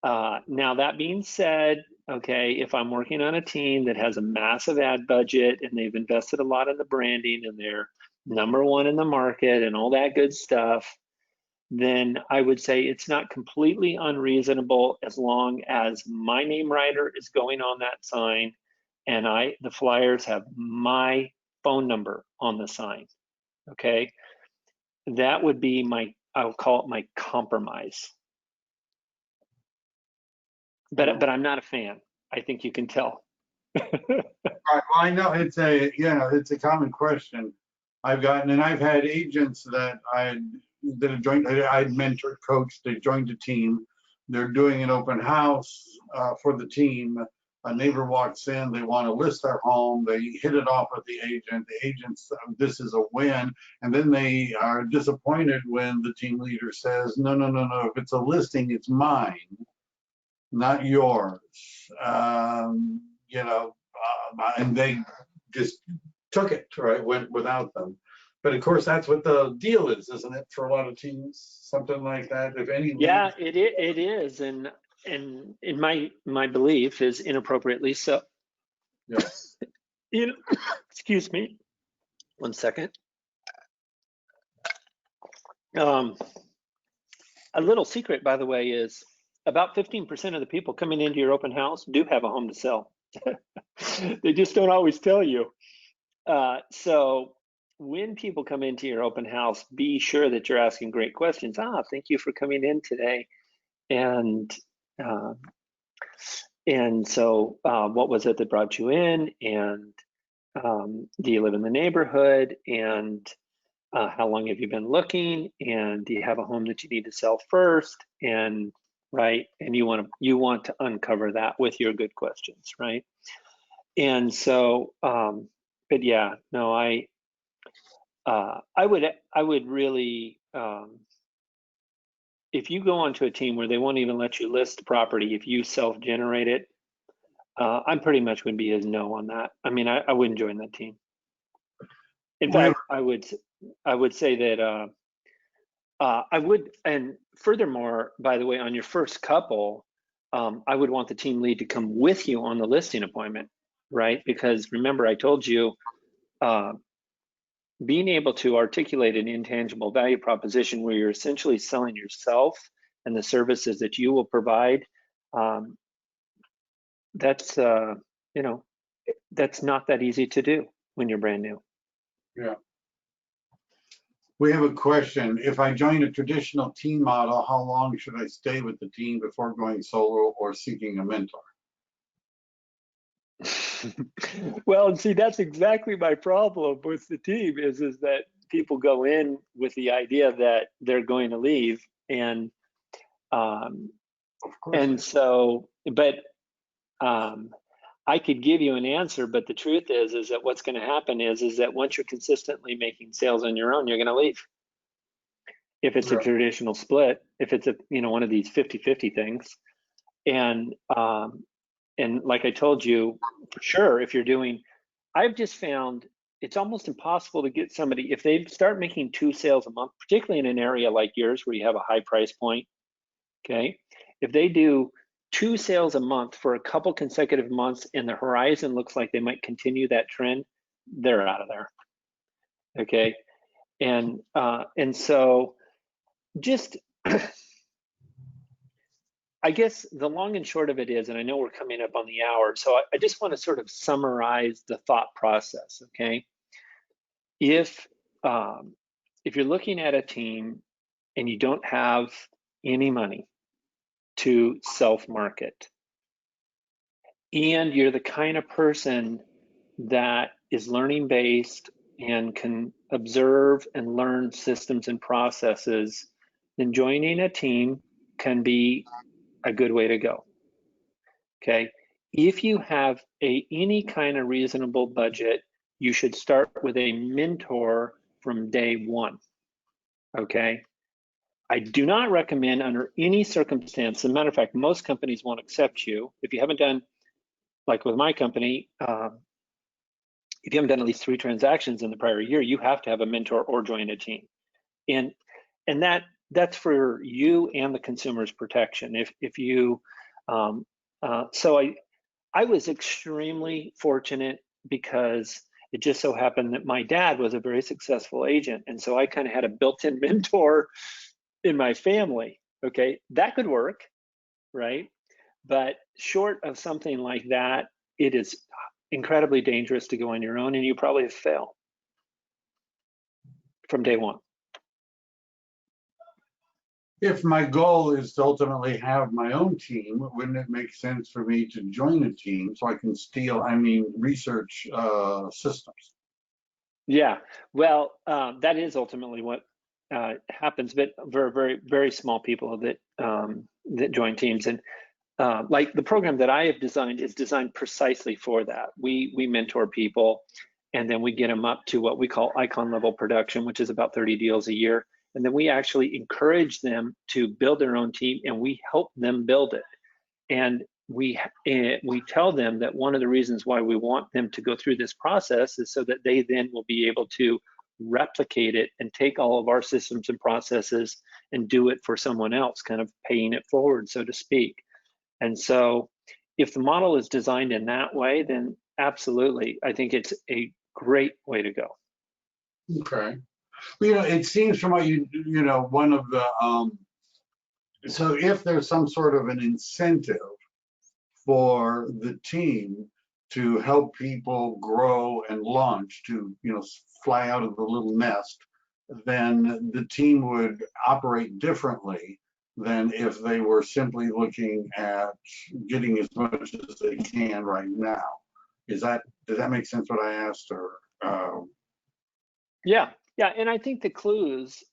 Now that being said, okay, if I'm working on a team that has a massive ad budget and they've invested a lot in the branding and they're #1 in the market and all that good stuff, then I would say it's not completely unreasonable as long as my name writer is going on that sign and the flyers have my phone number on the sign, okay? That would be I'll call it my compromise. But I'm not a fan. I think you can tell. Right, well, I know it's a common question I've gotten, and I've had agents that I'd mentored, coached, they joined a team. They're doing an open house for the team. A neighbor walks in, they want to list their home, they hit it off with the agent's, this is a win, and then they are disappointed when the team leader says, no, if it's a listing, it's mine, not yours. And they just took it, right, went without them. But of course, that's what the deal is, isn't it, for a lot of teams, something like that, if any. Yeah, it is, and in my belief is inappropriately so. Yes. Excuse me, 1 second. A little secret, by the way, is about 15% of the people coming into your open house do have a home to sell. They just don't always tell you. So when people come into your open house, be sure that you're asking great questions. Thank you for coming in today. And so what was it that brought you in? And do you live in the neighborhood? And how long have you been looking? And do you have a home that you need to sell first? And right, and you want to uncover that with your good questions, right? And so, but yeah, no, I would really, if you go onto a team where they won't even let you list the property if you self-generate it, I'm pretty much would be a no on that. I mean, I wouldn't join that team. In fact, I would say that I would, and furthermore, by the way, on your first couple, I would want the team lead to come with you on the listing appointment, right? Because remember, I told you, being able to articulate an intangible value proposition where you're essentially selling yourself and the services that you will provide, that's that's not that easy to do when you're brand new. Yeah. We have a question. If I join a traditional team model, how long should I stay with the team before going solo or seeking a mentor? Well, see, that's exactly my problem with the team is that people go in with the idea that they're going to leave, and so, but I could give you an answer, but the truth is that what's going to happen is that once you're consistently making sales on your own, you're going to leave. If it's a traditional split, if it's one of these 50-50 things, and like I told you, for sure, if you're doing, I've just found it's almost impossible to get somebody, if they start making 2 sales a month, particularly in an area like yours where you have a high price point, okay? If they do 2 sales a month for a couple consecutive months and the horizon looks like they might continue that trend, they're out of there, okay? And so just, I guess the long and short of it is, and I know we're coming up on the hour, so I just want to sort of summarize the thought process, okay? if you're looking at a team and you don't have any money to self-market, and you're the kind of person that is learning based and can observe and learn systems and processes, then joining a team can be a good way to go. Okay. If you have any kind of reasonable budget, you should start with a mentor from day one. Okay. I do not recommend under any circumstance, as a matter of fact, most companies won't accept you. If you haven't done, like with my company, if you haven't done at least 3 transactions in the prior year, you have to have a mentor or join a team. And that's for you and the consumer's protection. If you, so I was extremely fortunate because it just so happened that my dad was a very successful agent. And so I kind of had a built-in mentor in my family. Okay, that could work, right? But short of something like that, it is incredibly dangerous to go on your own, and you probably fail from day one. If my goal is to ultimately have my own team, wouldn't it make sense for me to join a team so I can research systems? Yeah, well, that is ultimately what happens, but for very, very small people that that join teams. And like the program that I have designed is designed precisely for that. We mentor people, and then we get them up to what we call icon level production, which is about 30 deals a year. And then we actually encourage them to build their own team, and we help them build it. And we tell them that one of the reasons why we want them to go through this process is so that they then will be able to replicate it and take all of our systems and processes and do it for someone else, kind of paying it forward, so to speak. And so if the model is designed in that way, then absolutely, I think it's a great way to go. Okay. Well, it seems from what one of the, so if there's some sort of an incentive for the team to help people grow and launch, to, fly out of the little nest, then the team would operate differently than if they were simply looking at getting as much as they can right now. Does that make sense what I asked, or? Yeah, and I think the clues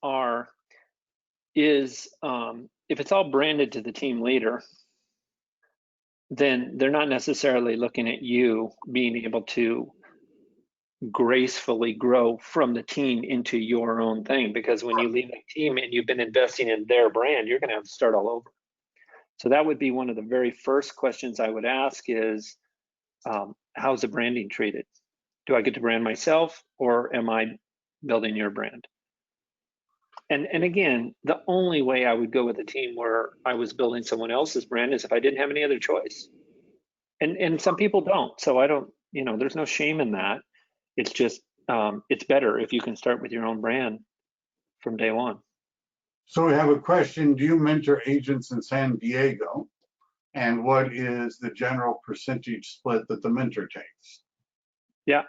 is if it's all branded to the team leader, then they're not necessarily looking at you being able to gracefully grow from the team into your own thing, because when you leave the team and you've been investing in their brand, you're going to have to start all over. So that would be one of the very first questions I would ask is, how's the branding treated? Do I get to brand myself, or am I building your brand? And again, the only way I would go with a team where I was building someone else's brand is if I didn't have any other choice. And some people don't. So I don't, there's no shame in that. It's just, it's better if you can start with your own brand from day one. So we have a question. Do you mentor agents in San Diego? And what is the general percentage split that the mentor takes? Yeah.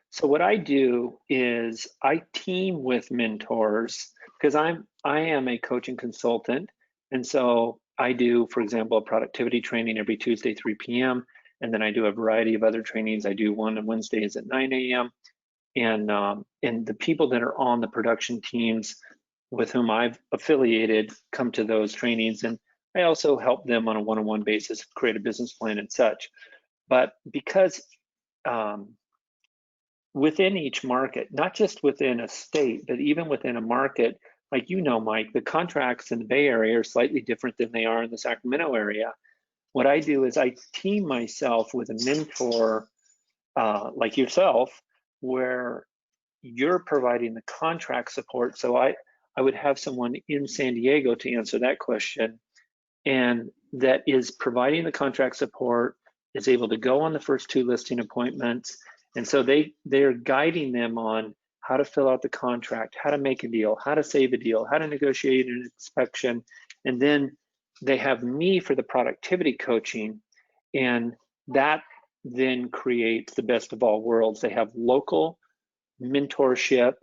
So what I do is I team with mentors, because I am a coaching consultant. And so I do, for example, a productivity training every Tuesday, 3 p.m. And then I do a variety of other trainings. I do one on Wednesdays at 9 a.m. And the people that are on the production teams with whom I've affiliated come to those trainings. And I also help them on a one-on-one basis, create a business plan and such. But because within each market, not just within a state, but even within a market, like Mike, the contracts in the Bay Area are slightly different than they are in the Sacramento area. What I do is I team myself with a mentor like yourself, where you're providing the contract support. So I would have someone in San Diego to answer that question, and that is providing the contract support, is able to go on the first 2 listing appointments. And so they're guiding them on how to fill out the contract, how to make a deal, how to save a deal, how to negotiate an inspection. And then they have me for the productivity coaching, and that then creates the best of all worlds. They have local mentorship,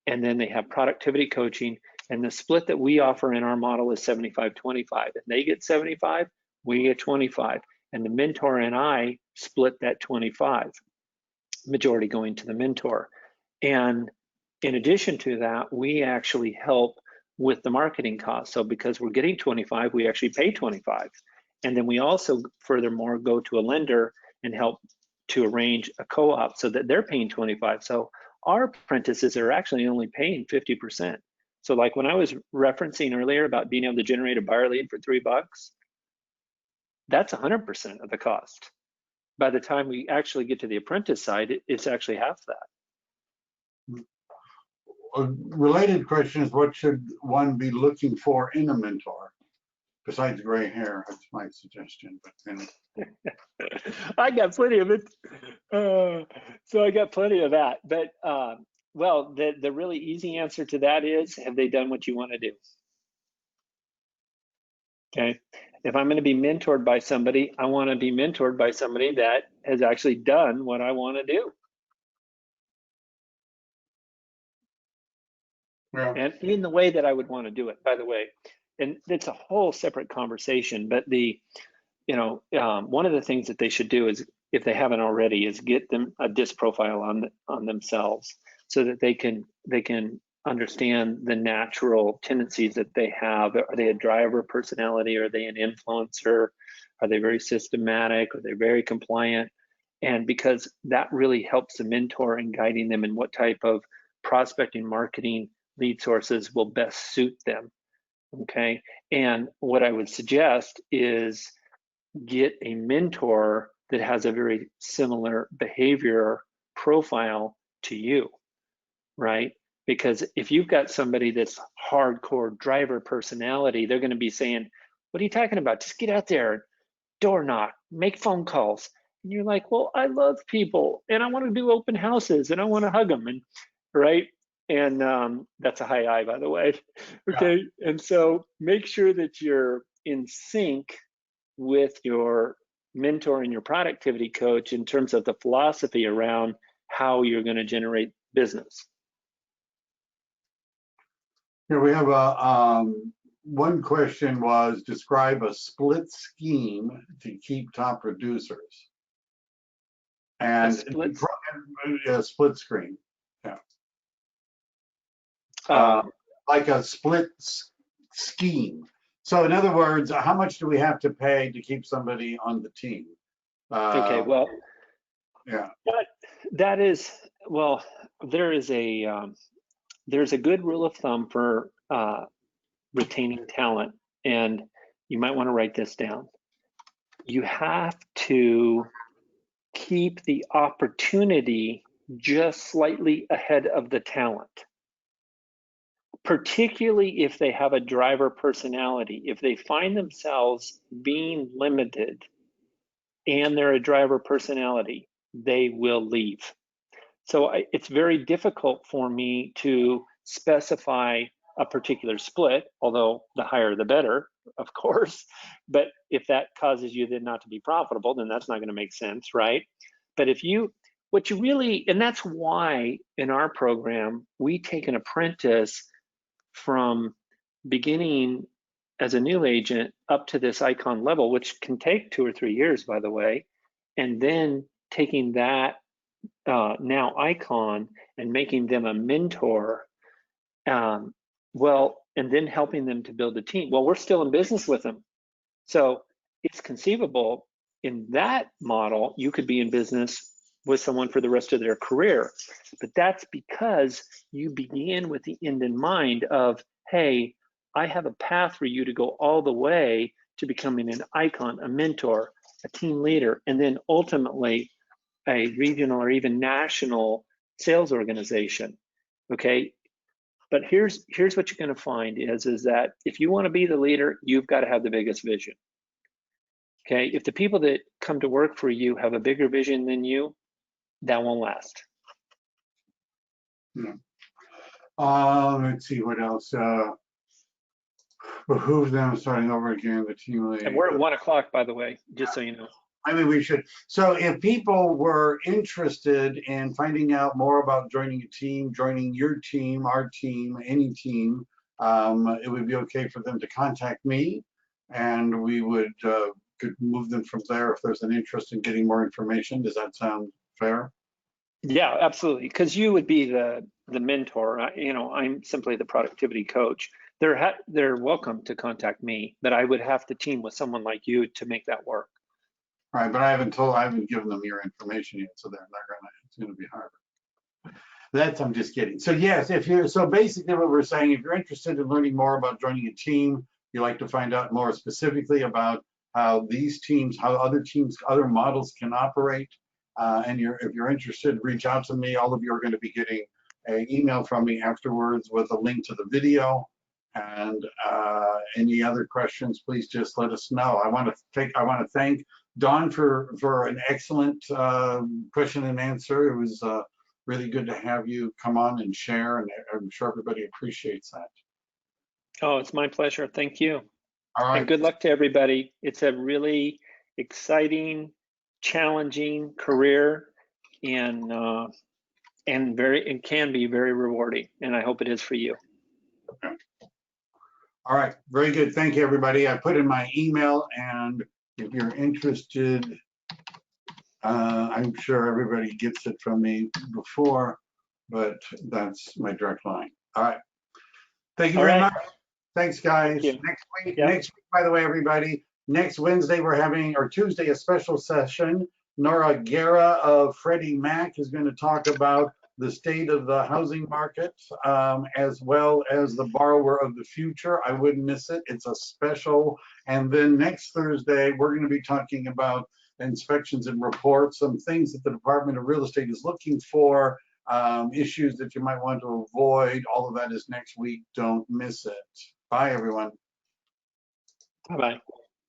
and then they have productivity coaching. And the split that we offer in our model is 75-25. And they get 75, we get 25. And the mentor and I split that 25, majority going to the mentor. And in addition to that, we actually help with the marketing costs. So because we're getting 25, we actually pay 25. And then we also furthermore go to a lender and help to arrange a co-op so that they're paying 25. So our apprentices are actually only paying 50%. So like when I was referencing earlier about being able to generate a buyer lead for $3, that's 100% of the cost. By the time we actually get to the apprentice side, it's actually half that. A related question is, what should one be looking for in a mentor besides gray hair? That's my suggestion. But then I got plenty of it. So I got plenty of that. But well, the really easy answer to that is, have they done what you want to do? Okay. If I'm going to be mentored by somebody, I want to be mentored by somebody that has actually done what I want to do. yeah. And in the way that I would want to do it, by the way. And it's a whole separate conversation, but one of the things that they should do is, if they haven't already, is get them a DISC profile on themselves, so that they can understand the natural tendencies that they have. Are they a driver personality? Are they an influencer? Are they very systematic? Are they very compliant? And because that really helps the mentor in guiding them in what type of prospecting, marketing, lead sources will best suit them. Okay. And what I would suggest is get a mentor that has a very similar behavior profile to you, right? Because if you've got somebody that's hardcore driver personality, they're going to be saying, what are you talking about? Just get out there, door knock, make phone calls. And you're like, well, I love people and I want to do open houses and I want to hug them, and right? And that's a high I, by the way. Okay. Yeah. And so make sure that you're in sync with your mentor and your productivity coach in terms of the philosophy around how you're going to generate business. Here we have a one question was, describe a split scheme to keep top producers. And a split screen. Yeah. Like a split scheme. So in other words, how much do we have to pay to keep somebody on the team? Okay, well, yeah. That is, well, there's a good rule of thumb for retaining talent, and you might want to write this down. You have to keep the opportunity just slightly ahead of the talent, particularly if they have a driver personality. If they find themselves being limited and they're a driver personality, they will leave. So it's very difficult for me to specify a particular split, although the higher the better, of course. But if that causes you then not to be profitable, then that's not going to make sense, right? But what you really, and that's why in our program, we take an apprentice from beginning as a new agent up to this icon level, which can take 2 or 3 years, by the way, and then taking that now icon and making them a mentor, and then helping them to build a team. Well, we're still in business with them. So it's conceivable in that model, you could be in business with someone for the rest of their career. But that's because you begin with the end in mind of, hey, I have a path for you to go all the way to becoming an icon, a mentor, a team leader, and then ultimately a regional or even national sales organization. Okay. But here's what you're going to find is that if you want to be the leader, you've got to have the biggest vision. Okay. If the people that come to work for you have a bigger vision than you, that won't last. Yeah. Let's see what else. Behoove them starting over again, the team lead. And we're at 1 o'clock, by the way, just so you know. I mean, we should. So if people were interested in finding out more about joining a team, joining your team, our team, any team, it would be okay for them to contact me, and we would could move them from there if there's an interest in getting more information. Does that sound fair? Yeah, absolutely. Because you would be the mentor. You know, I'm simply the productivity coach. They're welcome to contact me, but I would have to team with someone like you to make that work. All right, but I haven't given them your information yet, so it's gonna be hard. I'm just kidding. So yes, so basically what we're saying, if you're interested in learning more about joining a team, you like to find out more specifically about how these teams, how other teams, other models can operate, and if you're interested, reach out to me. All of you are going to be getting an email from me afterwards with a link to the video. And any other questions, please just let us know. I want to thank Dawn for an excellent question and answer. It was really good to have you come on and share, and I'm sure everybody appreciates that. Oh, it's my pleasure. Thank you. All right. And good luck to everybody. It's a really exciting, challenging career, and it can be very rewarding. And I hope it is for you. Okay. All right. Very good. Thank you, everybody. I put in my email, and if you're interested, I'm sure everybody gets it from me before, but that's my direct line. All right. Thank you very much. Thanks, guys. Thank Next week, by the way, everybody, next Wednesday, or Tuesday, a special session. Nora Guerra of Freddie Mac is going to talk about the state of the housing market, as well as the borrower of the future. I wouldn't miss it. It's a special. And then next Thursday, we're going to be talking about inspections and reports, some things that the Department of Real Estate is looking for, issues that you might want to avoid. All of that is next week. Don't miss it. Bye, everyone. Bye-bye.